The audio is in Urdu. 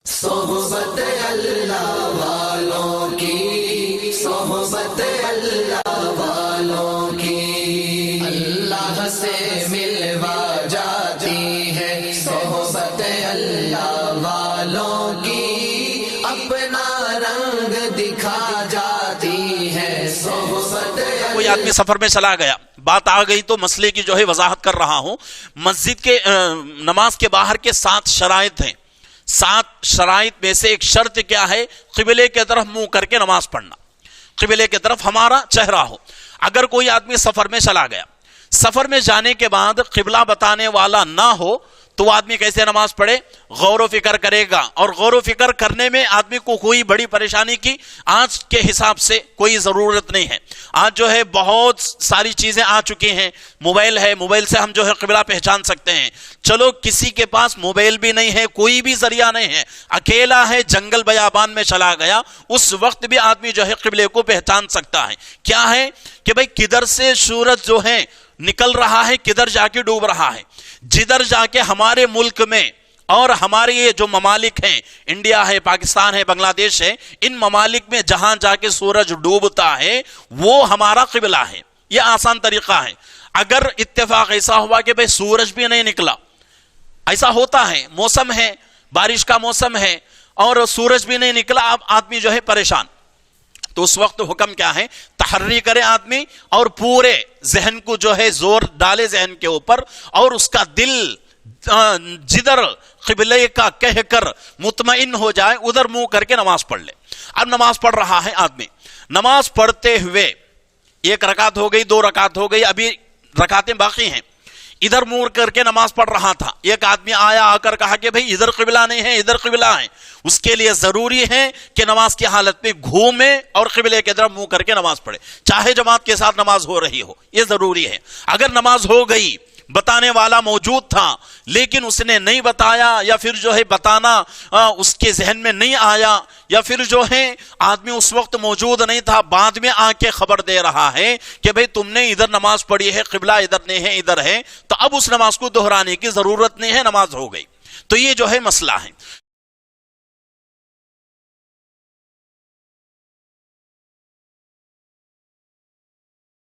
صحبت اللہ والوں کی، صحبت اللہ والوں کی، اللہ سے ملوا جاتی ہے صحبت اللہ والوں کی، اپنا رنگ دکھا جاتی ہے صحبت اللہ۔ کوئی آدمی سفر میں چلا گیا، بات آ گئی تو مسئلے کی جو ہے وضاحت کر رہا ہوں۔ مسجد کے نماز کے باہر کے 7 شرائط ہیں۔ 7 شرائط میں سے ایک شرط کیا ہے؟ قبلے کے طرف منہ کر کے نماز پڑھنا، قبلے کے طرف ہمارا چہرہ ہو۔ اگر کوئی آدمی سفر میں چلا گیا، سفر میں جانے کے بعد قبلہ بتانے والا نہ ہو تو وہ آدمی کیسے نماز پڑھے؟ غور و فکر کرے گا، اور غور و فکر کرنے میں آدمی کو کوئی بڑی پریشانی کی آج کے حساب سے کوئی ضرورت نہیں ہے۔ آج جو ہے بہت ساری چیزیں آ چکی ہیں، موبائل ہے، موبائل سے ہم جو ہے قبلہ پہچان سکتے ہیں۔ چلو کسی کے پاس موبائل بھی نہیں ہے، کوئی بھی ذریعہ نہیں ہے، اکیلا ہے، جنگل بیابان میں چلا گیا، اس وقت بھی آدمی جو ہے قبلے کو پہچان سکتا ہے۔ کیا ہے کہ بھئی کدھر سے سورج جو ہے نکل رہا ہے، کدھر جا کے ڈوب رہا ہے۔ جدھر جا کے ہمارے ملک میں اور ہمارے یہ جو ممالک ہیں، انڈیا ہے، پاکستان ہے، بنگلہ دیش ہے، ان ممالک میں جہاں جا کے سورج ڈوبتا ہے وہ ہمارا قبلہ ہے۔ یہ آسان طریقہ ہے۔ اگر اتفاق ایسا ہوا کہ بھئی سورج بھی نہیں نکلا، ایسا ہوتا ہے، موسم ہے، بارش کا موسم ہے اور سورج بھی نہیں نکلا، اب آدمی جو ہے پریشان، تو اس وقت حکم کیا ہے؟ تحری کرے آدمی اور پورے ذہن کو جو ہے زور ڈالے ذہن کے اوپر، اور اس کا دل جدھر قبلے کا کہہ کر مطمئن ہو جائے ادھر منہ کر کے نماز پڑھ لے۔ اب نماز پڑھ رہا ہے آدمی، نماز پڑھتے ہوئے 1 رکعت ہو گئی، 2 رکعت ہو گئی، ابھی رکعتیں باقی ہیں، ادھر منہ کر کے نماز پڑھ رہا تھا، ایک آدمی آیا آ کر کہا کہ بھئی ادھر قبلہ نہیں ہے، ادھر قبلہ ہے۔ اس کے لیے ضروری ہے کہ نماز کی حالت میں گھومے اور قبلے کی طرف منہ کر کے نماز پڑھے، چاہے جماعت کے ساتھ نماز ہو رہی ہو، یہ ضروری ہے۔ اگر نماز ہو گئی، بتانے والا موجود تھا لیکن اس نے نہیں بتایا، یا پھر جو ہے بتانا اس کے ذہن میں نہیں آیا، یا پھر جو ہے آدمی اس وقت موجود نہیں تھا، بعد میں آ کے خبر دے رہا ہے کہ بھئی تم نے ادھر نماز پڑھی ہے، قبلہ ادھر نہیں ہے ادھر ہے، تو اب اس نماز کو دہرانے کی ضرورت نہیں ہے، نماز ہو گئی۔ تو یہ جو ہے مسئلہ ہے۔